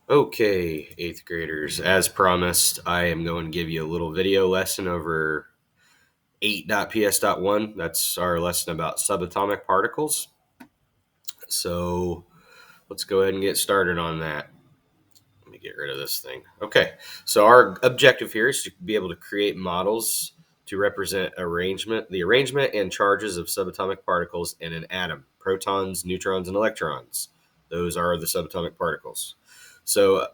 Okay, 8th graders, as promised, I am going to give you a little video lesson over 8.ps.1. That's our lesson about subatomic particles. So let's go ahead and get started on that. Let me get rid of this thing. Okay, so our objective here is to be able to create models to represent the arrangement and charges of subatomic particles in an atom: protons, neutrons, and electrons. Those are the subatomic particles. So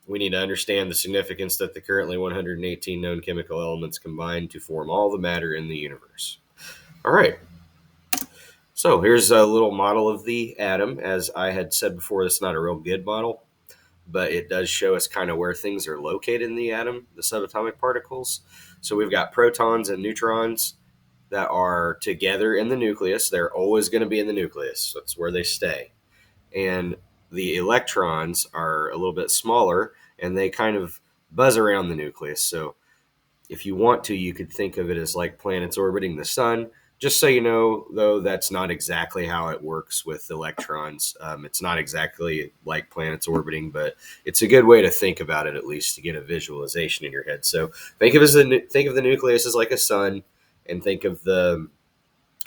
we need to understand the significance that the currently 118 known chemical elements combine to form all the matter in the universe. All right. So here's a little model of the atom. As I had said before, this is not a real good model, but it does show us kind of where things are located in the atom, the subatomic particles. So we've got protons and neutrons that are together in the nucleus. They're always going to be in the nucleus. That's where they stay. And the electrons are a little bit smaller, and they kind of buzz around the nucleus. So if you want to, you could think of it as like planets orbiting the sun. Just so you know, though, that's not exactly how it works with electrons. It's not exactly like planets orbiting, but it's a good way to think about it, at least to get a visualization in your head. So think of the nucleus as like a sun, and think of the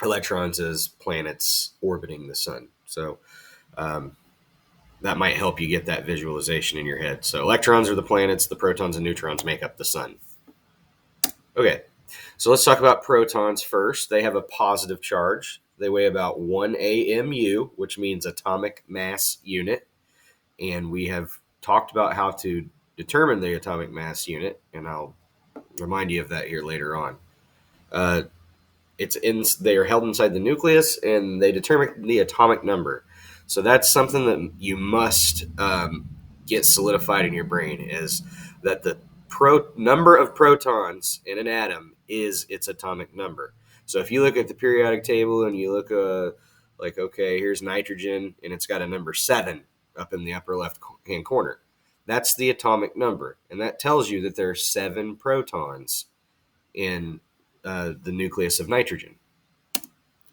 electrons as planets orbiting the sun. So that might help you get that visualization in your head. So electrons are the planets, the protons and neutrons make up the sun. Okay, so let's talk about protons first. They have a positive charge. They weigh about 1 AMU, which means atomic mass unit. And we have talked about how to determine the atomic mass unit, and I'll remind you of that here later on. They are held inside the nucleus, and they determine the atomic number. So that's something that you must get solidified in your brain, is that the number of protons in an atom is its atomic number. So if you look at the periodic table and you look okay, here's nitrogen, and it's got a number 7 up in the upper left hand corner. That's the atomic number, and that tells you that there are 7 protons in the nucleus of nitrogen.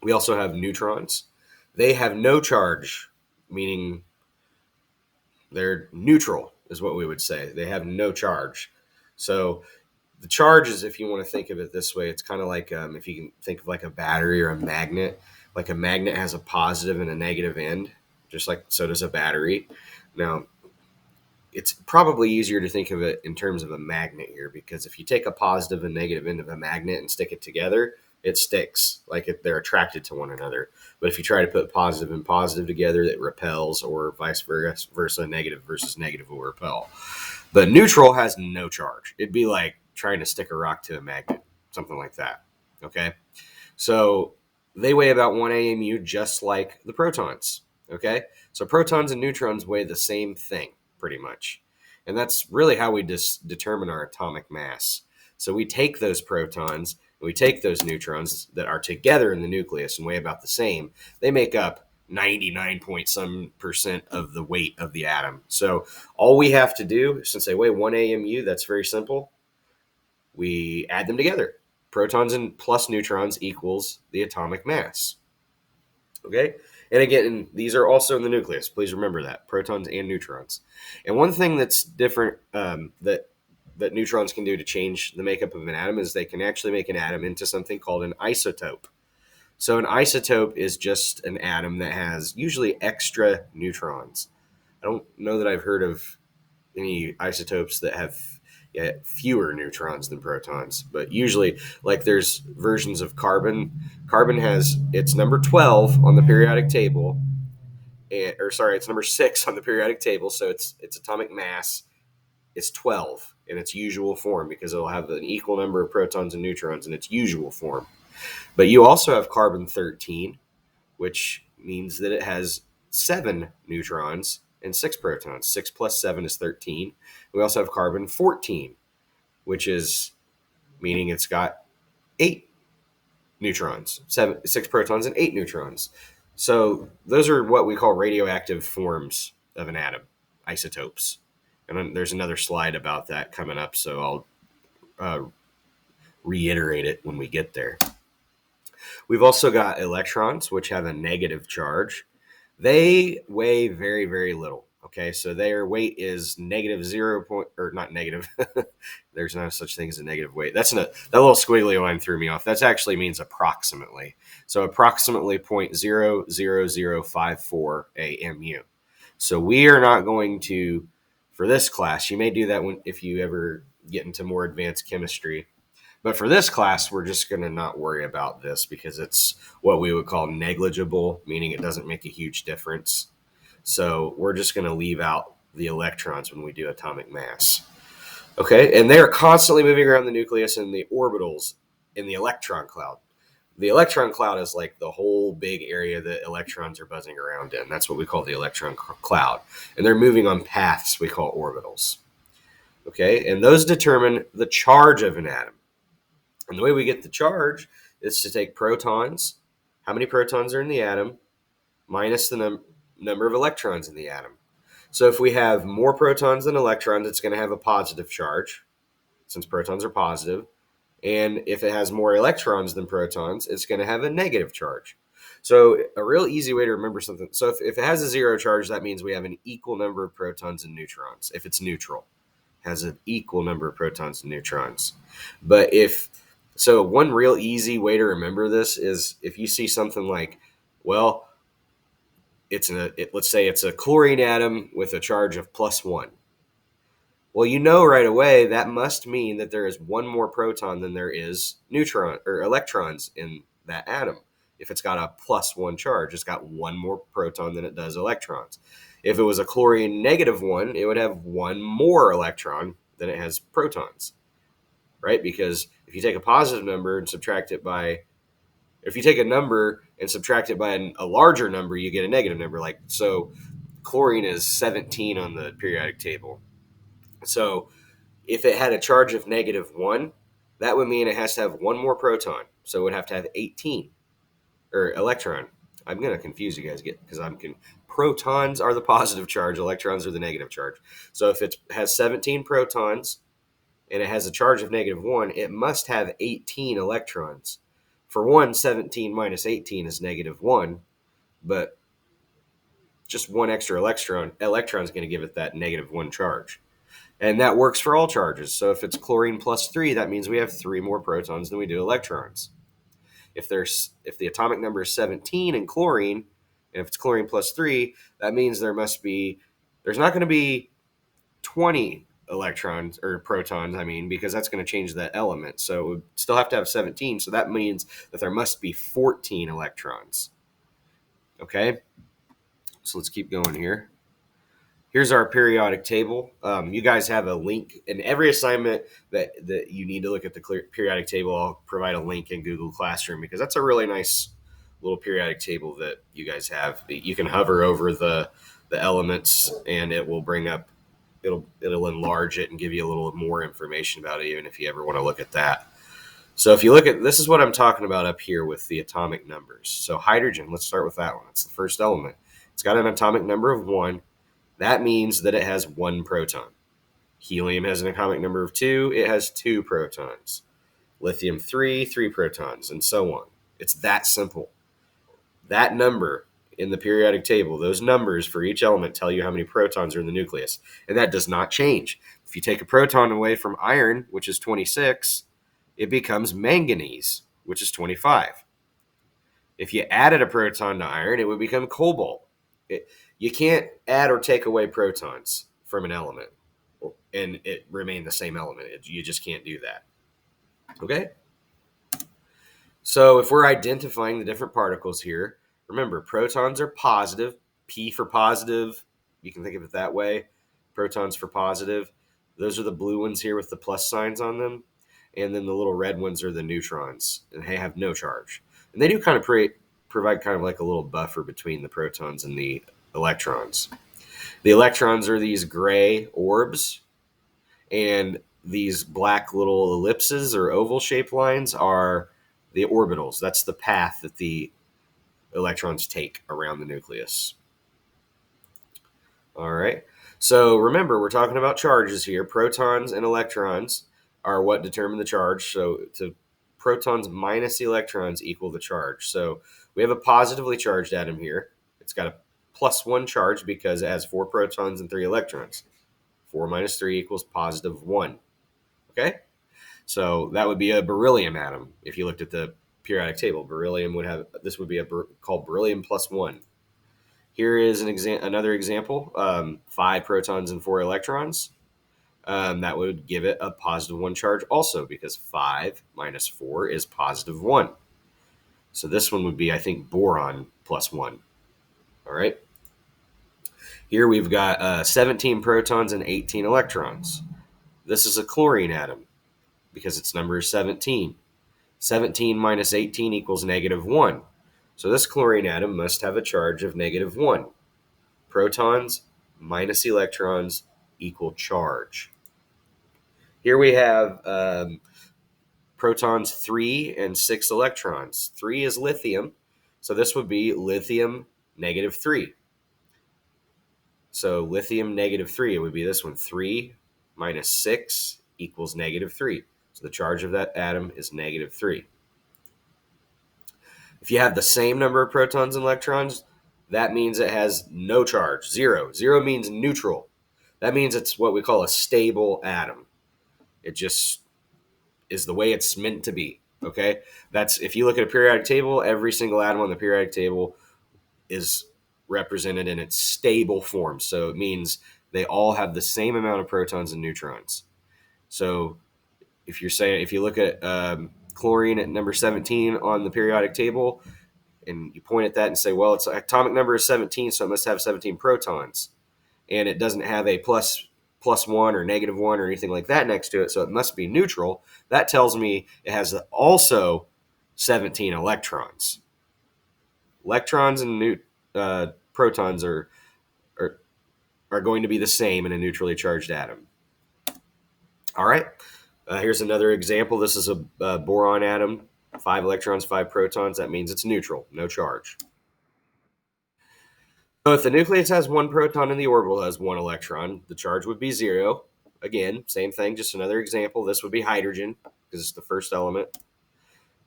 We also have neutrons. They have no charge, meaning they're neutral, is what we would say. They have no charge. So the charge is, if you want to think of it this way, it's kind of like if you can think of like a battery or a magnet. Like a magnet has a positive and a negative end, just like so does a battery. Now, it's probably easier to think of it in terms of a magnet here, because if you take a positive and negative end of a magnet and stick it together, it sticks, they're attracted to one another. But if you try to put positive and positive together, it repels, or vice versa, negative versus negative will repel. But neutral has no charge. It'd be like trying to stick a rock to a magnet, something like that. Okay, so they weigh about 1 AMU, just like the protons. Okay, so protons and neutrons weigh the same thing, pretty much. And that's really how we determine our atomic mass. So we take those protons and we take those neutrons that are together in the nucleus and weigh about the same. They make up 99 point some percent of the weight of the atom. So all we have to do, since they weigh 1 AMU, that's very simple. We add them together. Protons and plus neutrons equals the atomic mass. Okay? And again, these are also in the nucleus. Please remember that. Protons and neutrons. And one thing that's different that neutrons can do to change the makeup of an atom is they can actually make an atom into something called an isotope. So an isotope is just an atom that has usually extra neutrons. I don't know that I've heard of any isotopes that have fewer neutrons than protons, but usually, like, there's versions of carbon. Carbon has its number 12 on the periodic table, it's number 6 on the periodic table. So its atomic mass is 12 in its usual form, because it'll have an equal number of protons and neutrons in its usual form. But you also have carbon 13, which means that it has 7 neutrons and 6 protons. 6 plus 7 is 13. We also have carbon 14, which is meaning it's got 8 neutrons, 6 protons and 8 neutrons. So those are what we call radioactive forms of an atom, isotopes. And then there's another slide about that coming up, so I'll reiterate it when we get there. We've also got electrons, which have a negative charge. They weigh very, very little. Okay, so their weight is negative 0 point, or not negative. There's no such thing as a negative weight. That little squiggly line threw me off. That actually means approximately. So approximately 0.00054 AMU. So we are not going to, for this class, you may do that if you ever get into more advanced chemistry. But for this class, we're just going to not worry about this because it's what we would call negligible, meaning it doesn't make a huge difference. So we're just going to leave out the electrons when we do atomic mass. Okay, and they are constantly moving around the nucleus and the orbitals in the electron cloud. The electron cloud is like the whole big area that electrons are buzzing around in. That's what we call the electron cloud. And they're moving on paths we call orbitals. Okay, and those determine the charge of an atom. And the way we get the charge is to take protons, how many protons are in the atom, minus the number of electrons in the atom. So if we have more protons than electrons, it's going to have a positive charge, since protons are positive. And if it has more electrons than protons, it's going to have a negative charge. So a real easy way to remember something. So if it has a zero charge, that means we have an equal number of protons and neutrons. If it's neutral, it has an equal number of protons and neutrons. But so one real easy way to remember this is if you see something like, well, let's say it's a chlorine atom with a charge of +1. Well, you know right away that must mean that there is one more proton than there is neutron or electrons in that atom. If it's got a +1 charge, it's got one more proton than it does electrons. If it was a chlorine -1, it would have one more electron than it has protons, right? Because if you take a positive number and subtract it by, if you take a number and subtract it by a larger number, you get a negative number. Like, so chlorine is 17 on the periodic table. So if it had a charge of -1, that would mean it has to have one more proton. So it would have to have 18, or electron. I'm going to confuse you guys because protons are the positive charge, electrons are the negative charge. So if it has 17 protons and it has a charge of -1, it must have 18 electrons. For one, 17 minus 18 is -1, but just one extra electron is going to give it that -1 charge. And that works for all charges. So if it's chlorine +3, that means we have 3 more protons than we do electrons. If the atomic number is 17 in chlorine, and if it's chlorine +3, that means there's not going to be 20 electrons or protons, because that's going to change that element. So it would still have to have 17. So that means that there must be 14 electrons. Okay? So let's keep going here. Here's our periodic table. You guys have a link in every assignment that you need to look at the periodic table. I'll provide a link in Google Classroom because that's a really nice little periodic table that you guys have. You can hover over the elements and it will bring up, it'll enlarge it and give you a little more information about it, even if you ever want to look at that. So if you look at, this is what I'm talking about up here with the atomic numbers. So hydrogen, let's start with that one. It's the first element. It's got an atomic number of 1. That means that it has 1 proton. Helium has an atomic number of 2. It has 2 protons. Lithium, 3 protons, and so on. It's that simple. That number in the periodic table, those numbers for each element tell you how many protons are in the nucleus. And that does not change. If you take a proton away from iron, which is 26, it becomes manganese, which is 25. If you added a proton to iron, it would become cobalt. You can't add or take away protons from an element and it remain the same element. You just can't do that. Okay? So if we're identifying the different particles here, remember, protons are positive. P for positive. You can think of it that way. Protons for positive. Those are the blue ones here with the plus signs on them. And then the little red ones are the neutrons. And they have no charge. And they do kind of provide kind of like a little buffer between the protons and the electrons. The electrons are these gray orbs, and these black little ellipses or oval shaped lines are the orbitals. That's the path that the electrons take around the nucleus. All right. So remember, we're talking about charges here. Protons and electrons are what determine the charge. So protons minus the electrons equal the charge. So we have a positively charged atom here. It's got a plus 1 charge because it has 4 protons and 3 electrons. 4 minus 3 equals positive 1. Okay? So that would be a beryllium atom. If you looked at the periodic table, beryllium would have, this would be called beryllium plus 1. Here is another example, 5 protons and 4 electrons. That would give it a positive 1 charge also, because 5 minus 4 is positive 1. So this one would be, I think, boron plus 1. All right. Here we've got 17 protons and 18 electrons. This is a chlorine atom because its number is 17. 17 minus 18 equals negative 1. So this chlorine atom must have a charge of negative 1. Protons minus electrons equal charge. Here we have protons 3 and 6 electrons. 3 is lithium, so this would be lithium negative 3. So lithium negative 3, it would be this one. 3 minus 6 equals negative 3. So the charge of that atom is negative 3. If you have the same number of protons and electrons, that means it has no charge, 0. 0 means neutral. That means it's what we call a stable atom. It just is the way it's meant to be, okay? That's, if you look at a periodic table, every single atom on the periodic table is represented in its stable form. So it means they all have the same amount of protons and neutrons. So if you look at chlorine at number 17 on the periodic table, and you point at that and say, well, its atomic number is 17, so it must have 17 protons, and it doesn't have a plus 1 or negative 1 or anything like that next to it, so it must be neutral. That tells me it has also 17 electrons. Electrons and protons are going to be the same in a neutrally charged atom. All right, here's another example. This is a boron atom, 5 electrons, 5 protons. That means it's neutral, no charge. So if the nucleus has 1 proton and the orbital has 1 electron, the charge would be 0. Again, same thing, just another example. This would be hydrogen because it's the first element.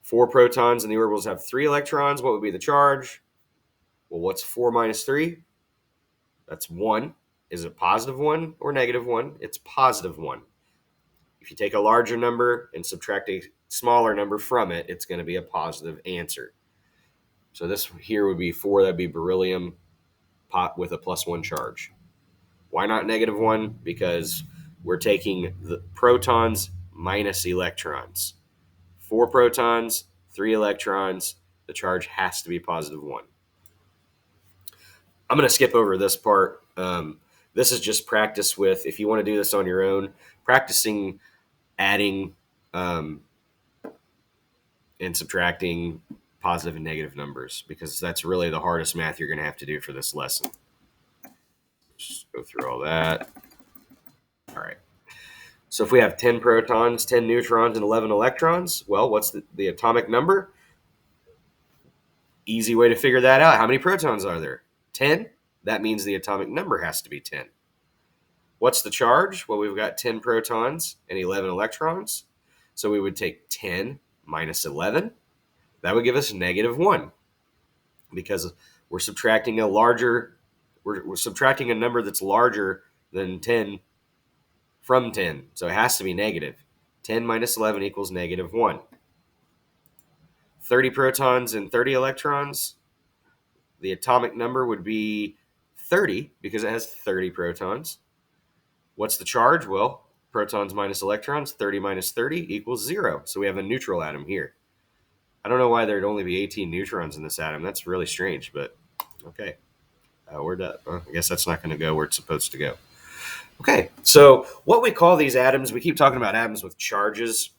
4 protons and the orbitals have 3 electrons. What would be the charge? Well, what's 4 minus 3? That's 1. Is it positive 1 or negative 1? It's positive 1. If you take a larger number and subtract a smaller number from it, it's going to be a positive answer. So this here would be 4. That'd be beryllium with a plus 1 charge. Why not negative 1? Because we're taking the protons minus electrons. 4 protons, 3 electrons. The charge has to be positive 1. I'm going to skip over this part. This is just practice with, if you want to do this on your own, practicing adding and subtracting positive and negative numbers, because that's really the hardest math you're going to have to do for this lesson. Just go through all that. All right. So if we have 10 protons, 10 neutrons, and 11 electrons, well, what's the atomic number? Easy way to figure that out. How many protons are there? 10. That means the atomic number has to be 10. What's the charge? Well, we've got 10 protons and 11 electrons. So we would take 10 minus 11. That would give us negative 1, because we're subtracting we're subtracting a number that's larger than 10 from 10. So it has to be negative. 10 minus 11 equals negative 1. 30 protons and 30 electrons. The atomic number would be 30 because it has 30 protons. What's the charge? Well, protons minus electrons, 30 minus 30 equals 0. So we have a neutral atom here. I don't know why there'd only be 18 neutrons in this atom. That's really strange, but okay. We're done. I guess that's not going to go where it's supposed to go. Okay, so what we call these atoms, we keep talking about atoms with charges.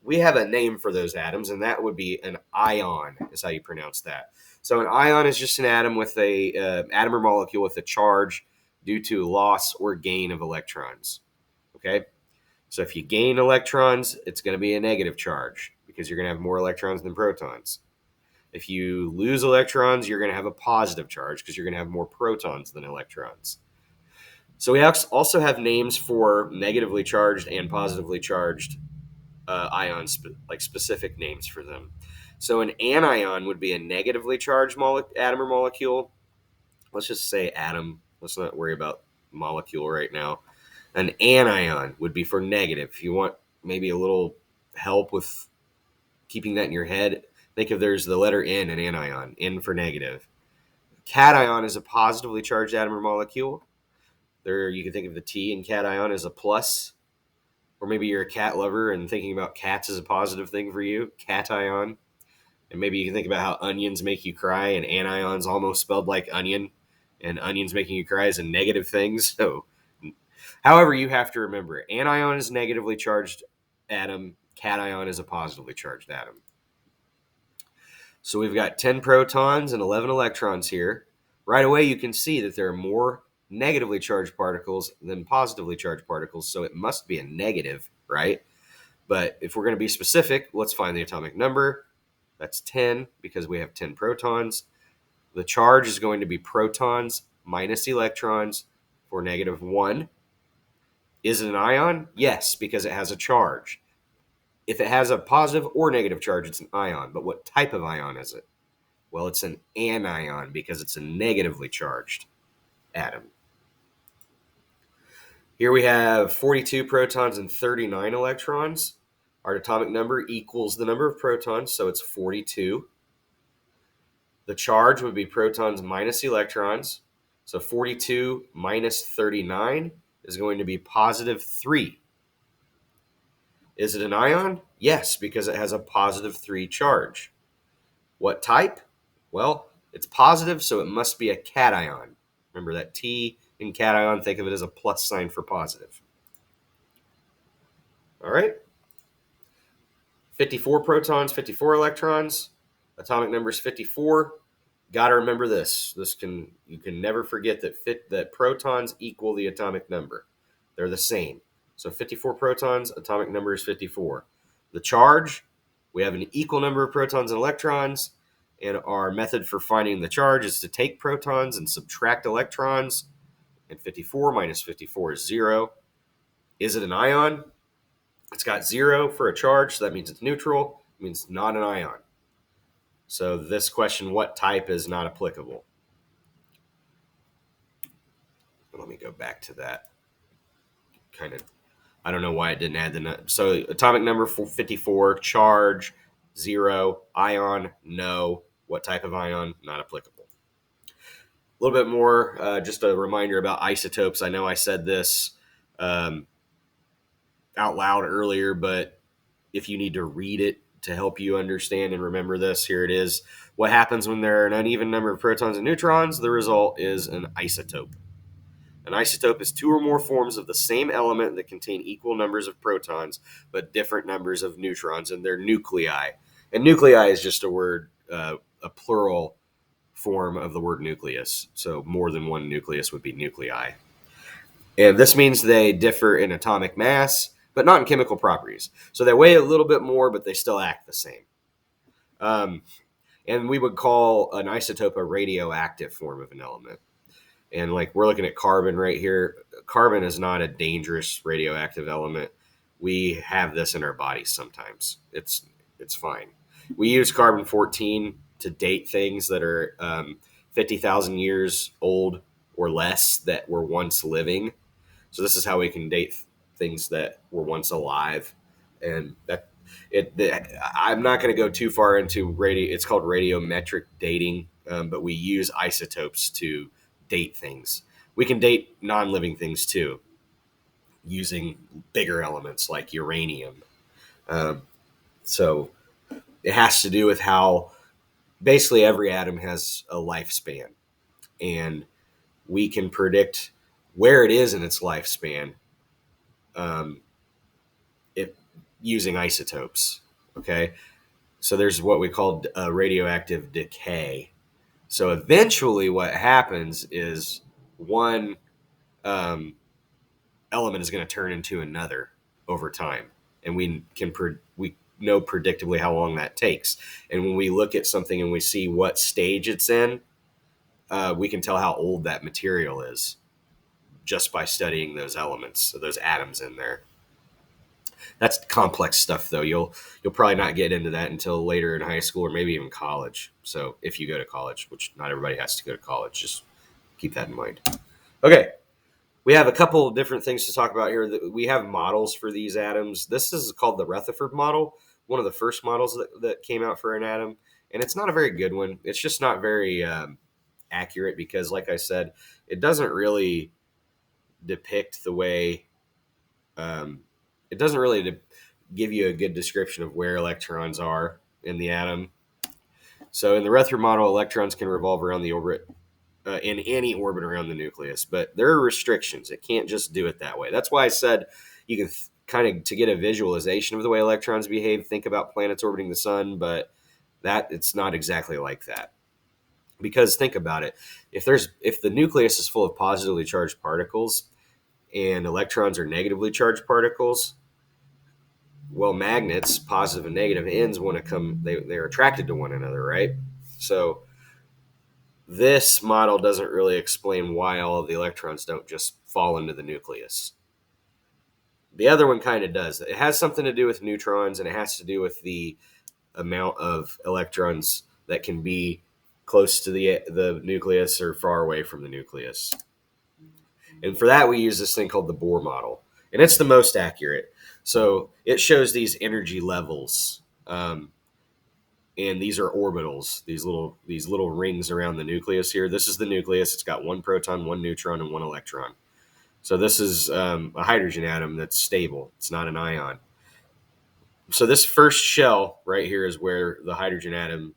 We have a name for those atoms, and that would be an ion, is how you pronounce that. So an ion is just an atom with a atom or molecule with a charge due to loss or gain of electrons. Okay, so if you gain electrons, it's going to be a negative charge because you're going to have more electrons than protons. If you lose electrons, you're going to have a positive charge because you're going to have more protons than electrons. So we also have names for negatively charged and positively charged ions, like specific names for them. So an anion would be a negatively charged atom or molecule. let's just say atom. Let's not worry about molecule right now. An anion would be for negative. If you want maybe a little help with keeping that in your head, think of there's the letter N in anion, N for negative. Cation is a positively charged atom or molecule. There, you can think of the T in cation as a plus, or maybe you're a cat lover and thinking about cats is a positive thing for you, cation. And maybe you can think about how onions make you cry, and anion's almost spelled like onion, and onions making you cry is a negative thing. So, however, you have to remember, anion is a negatively charged atom, cation is a positively charged atom. So we've got 10 protons and 11 electrons here. Right away, you can see that there are more negatively charged particles than positively charged particles, so it must be a negative, right? But if we're going to be specific, let's find the atomic number. That's 10 because we have 10 protons. The charge is going to be protons minus electrons for -1. Is it an ion? Yes, because it has a charge. If it has a positive or negative charge, it's an ion. But what type of ion is it? Well, it's an anion because it's a negatively charged atom. Here we have 42 protons and 39 electrons. Our atomic number equals the number of protons, so it's 42. The charge would be protons minus electrons. So 42 minus 39 is going to be +3. Is it an ion? Yes, because it has a +3 charge. What type? Well, it's positive, so it must be a cation. Remember that T in cation, think of it as a plus sign for positive. All right. 54 protons, 54 electrons. Atomic number is 54. Got to remember this. You can never forget that protons equal the atomic number. They're the same. So 54 protons, atomic number is 54. The charge, we have an equal number of protons and electrons, and our method for finding the charge is to take protons and subtract electrons, and 54 minus 54 is 0. Is it an ion? It's got 0 for a charge, so that means it's neutral. It means not an ion. So this question, what type, is not applicable. Let me go back to that. I don't know why it didn't add the. So atomic number 54, charge 0, ion no. What type of ion? Not applicable. A little bit more, just a reminder about isotopes. I know I said this out loud earlier, but if you need to read it to help you understand and remember this, here it is. What happens when there are an uneven number of protons and neutrons? The result is an isotope. An isotope is two or more forms of the same element that contain equal numbers of protons but different numbers of neutrons in their nuclei. And nuclei is just a word, a plural form of the word nucleus. So more than one nucleus would be nuclei. And this means they differ in atomic mass, but not in chemical properties. So they weigh a little bit more, but they still act the same. And we would call an isotope a radioactive form of an element. And like we're looking at carbon right here. Carbon is not a dangerous radioactive element. We have this in our bodies sometimes. It's fine. We use carbon-14 to date things that are 50,000 years old or less that were once living. So this is how we can date things that were once alive. And I'm not going to go too far into radio. It's called radiometric dating, but we use isotopes to date things. We can date non-living things too, using bigger elements like uranium. So it has to do with how basically every atom has a lifespan, and we can predict where it is in its lifespan using isotopes. Okay, so there's what we call radioactive decay. So eventually what happens is one element is going to turn into another over time. And we know predictably how long that takes. And when we look at something and we see what stage it's in, we can tell how old that material is just by studying those elements, those atoms in there. That's complex stuff, though. You'll probably not get into that until later in high school or maybe even college. So if you go to college, which not everybody has to go to college, just keep that in mind. Okay, we have a couple different things to talk about here. We have models for these atoms. This is called the Rutherford model, one of the first models that came out for an atom, and it's not a very good one. It's just not very accurate because, like I said, it doesn't really depict the way it doesn't really give you a good description of where electrons are in the atom. So in the Rutherford model, electrons can revolve around the orbit in any orbit around the nucleus, but there are restrictions. It can't just do it that way. That's why I said you can kind of, to get a visualization of the way electrons behave, think about planets orbiting the sun, but that it's not exactly like that. Because think about it, if the nucleus is full of positively charged particles and electrons are negatively charged particles, well, magnets, positive and negative ends, want to come, they're attracted to one another, right? So this model doesn't really explain why all of the electrons don't just fall into the nucleus. The other one kind of does. It has something to do with neutrons, and it has to do with the amount of electrons that can be close to the nucleus or far away from the nucleus. And for that, we use this thing called the Bohr model, and it's the most accurate. So it shows these energy levels, and these are orbitals. These little rings around the nucleus here. This is the nucleus. It's got one proton, one neutron, and one electron. So this is a hydrogen atom that's stable. It's not an ion. So this first shell right here is where the hydrogen atom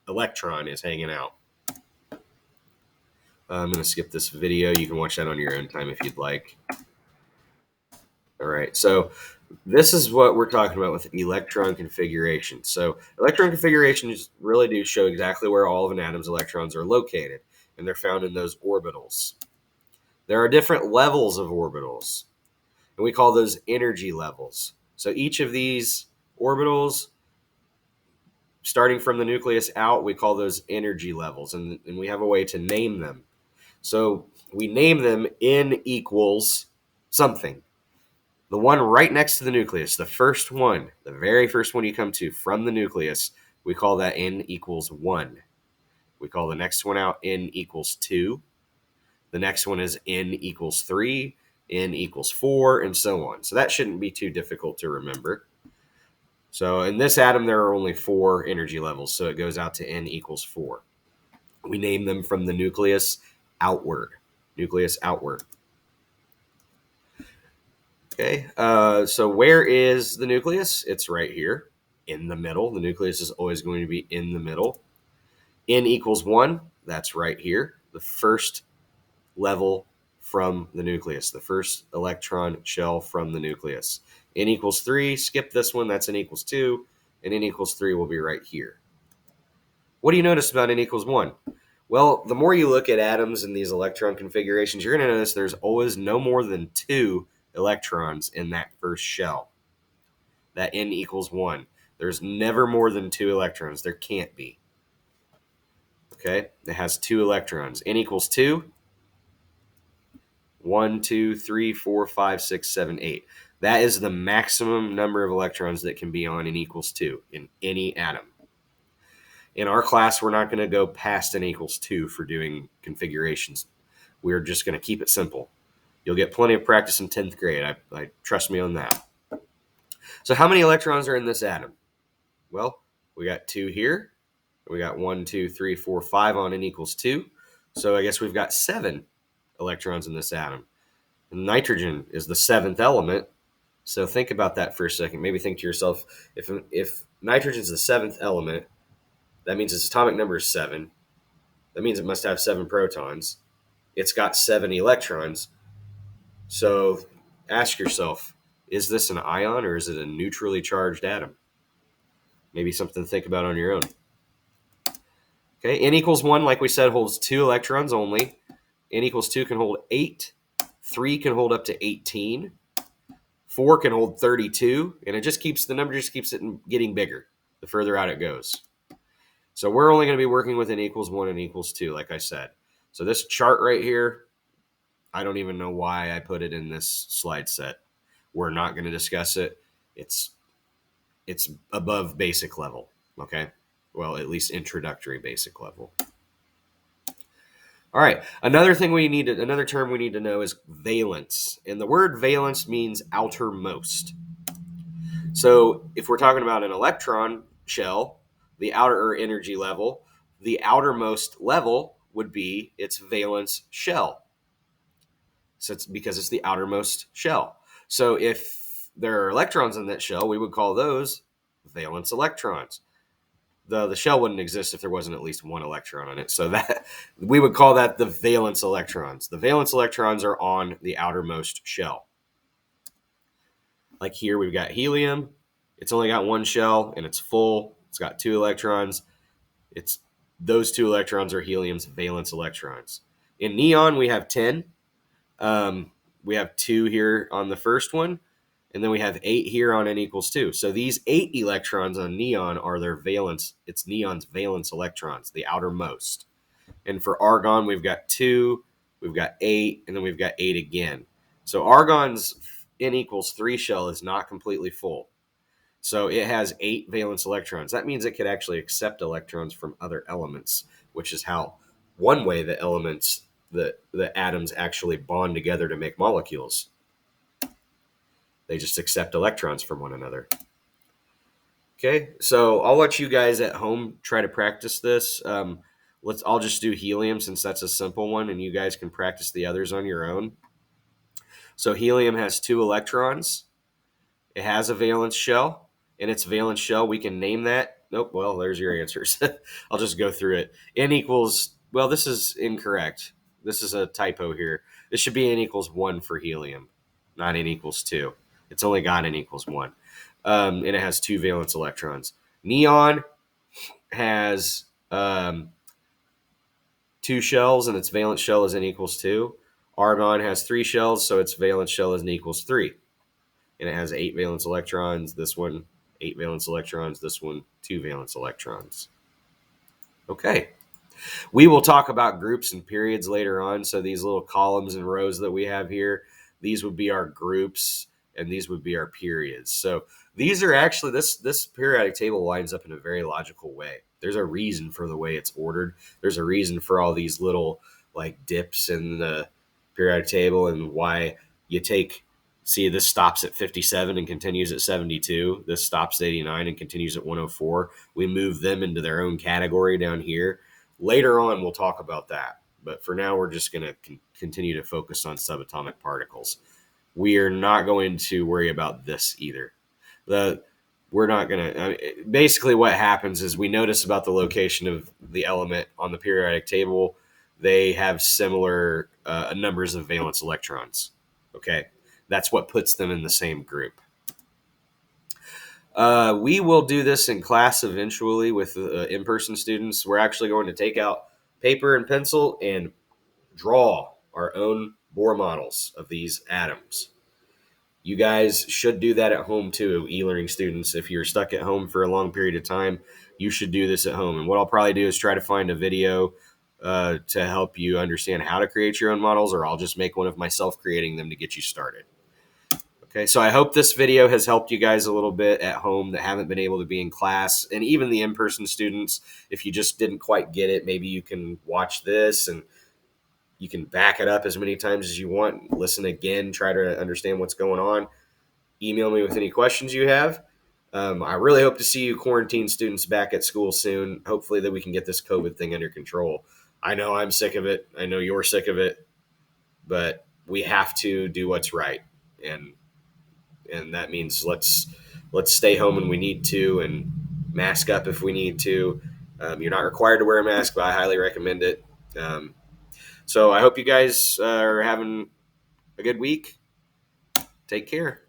electron is hanging out. I'm going to skip this video. You can watch that on your own time if you'd like. All right, so this is what we're talking about with electron configuration. So electron configurations really do show exactly where all of an atom's electrons are located, and they're found in those orbitals. There are different levels of orbitals, and we call those energy levels. So each of these orbitals, starting from the nucleus out, we call those energy levels, and we have a way to name them. So we name them N equals something. The one right next to the nucleus, the first one, the very first one you come to from the nucleus, we call that N equals 1. We call the next one out N equals 2. The next one is N equals 3, N equals 4, and so on. So that shouldn't be too difficult to remember. So in this atom, there are only 4 energy levels, so it goes out to N equals 4. We name them from the nucleus outward. Nucleus outward. Okay, so where is the nucleus? It's right here in the middle. The nucleus is always going to be in the middle. N equals 1, that's right here. The first level from the nucleus, the first electron shell from the nucleus. N equals 3, skip this one, that's N equals 2, and N equals 3 will be right here. What do you notice about N equals 1? Well, the more you look at atoms and these electron configurations, you're going to notice there's always no more than 2 electrons in that first shell. That N equals 1. There's never more than 2 electrons. There can't be. Okay? It has 2 electrons. N equals 2. 1, 2, 3, 4, 5, 6, 7, 8. That is the maximum number of electrons that can be on N equals 2 in any atom. In our class, we're not going to go past N equals 2 for doing configurations. We're just going to keep it simple. You'll get plenty of practice in 10th grade. I trust me on that. So how many electrons are in this atom? Well, we got 2 here. We got 1, 2, 3, 4, 5 on N equals 2. So I guess we've got 7 electrons in this atom. And nitrogen is the 7th element. So think about that for a second. Maybe think to yourself, if nitrogen is the 7th element, that means its atomic number is 7. That means it must have 7 protons. It's got 7 electrons. So ask yourself, is this an ion or is it a neutrally charged atom? Maybe something to think about on your own. Okay, N equals 1, like we said, holds 2 electrons only. N equals 2 can hold 8. 3 can hold up to 18. 4 can hold 32. And the number just keeps it getting bigger the further out it goes. So we're only going to be working with N equals 1 and equals 2, like I said. So this chart right here, I don't even know why I put it in this slide set. We're not going to discuss it. It's above basic level, okay? Well, at least introductory basic level. All right. Another term we need to know is valence. And the word valence means outermost. So if we're talking about an electron shell, the outer or energy level, the outermost level would be its valence shell. So it's because it's the outermost shell. So if there are electrons in that shell, we would call those valence electrons. The shell wouldn't exist if there wasn't at least one electron on it. So that we would call that the valence electrons. The valence electrons are on the outermost shell. Like here, we've got helium. It's only got one shell and it's full. It's got 2 electrons. It's those 2 electrons are helium's valence electrons. In neon, we have 10. We have 2 here on the first one, and then we have 8 here on n equals 2. So these 8 electrons on neon are their valence. It's neon's valence electrons, the outermost. And for argon, we've got 2, we've got 8, and then we've got 8 again. So argon's n equals 3 shell is not completely full. So it has 8 valence electrons. That means it could actually accept electrons from other elements, which is how one way the elements, the atoms actually bond together to make molecules. They just accept electrons from one another. Okay, so I'll let you guys at home try to practice this. I'll just do helium since that's a simple one, and you guys can practice the others on your own. So helium has 2 electrons. It has a valence shell. In its valence shell, we can name that. Nope, well, there's your answers. I'll just go through it. N equals, well, this is incorrect. This is a typo here. This should be N equals 1 for helium, not N equals 2. It's only got N equals 1. And it has 2 valence electrons. Neon has 2 shells, and its valence shell is N equals 2. Argon has 3 shells, so its valence shell is N equals 3. And it has 8 valence electrons. This one, 8 valence electrons. This one, 2 valence electrons. Okay. We will talk about groups and periods later on. So these little columns and rows that we have here, these would be our groups, and these would be our periods. So these are actually, this periodic table lines up in a very logical way. There's a reason for the way it's ordered. There's a reason for all these little like dips in the periodic table, and why you take, see, this stops at 57 and continues at 72. This stops at 89 and continues at 104. We move them into their own category down here. Later on, we'll talk about that. But for now, we're just going to continue to focus on subatomic particles. We are not going to worry about this either. We're not going to. Basically, what happens is we notice about the location of the element on the periodic table. They have similar numbers of valence electrons. Okay. That's what puts them in the same group. We will do this in class eventually with in-person students. We're actually going to take out paper and pencil and draw our own Bohr models of these atoms. You guys should do that at home too, e-learning students. If you're stuck at home for a long period of time, you should do this at home. And what I'll probably do is try to find a video to help you understand how to create your own models, or I'll just make one of myself creating them to get you started. Okay, so I hope this video has helped you guys a little bit at home that haven't been able to be in class, and even the in-person students. If you just didn't quite get it, maybe you can watch this and you can back it up as many times as you want. Listen again, try to understand what's going on. Email me with any questions you have. I really hope to see you quarantine students back at school soon. Hopefully that we can get this COVID thing under control. I know I'm sick of it. I know you're sick of it, but we have to do what's right. And that means let's stay home when we need to, and mask up if we need to. You're not required to wear a mask, but I highly recommend it. So I hope you guys are having a good week. Take care.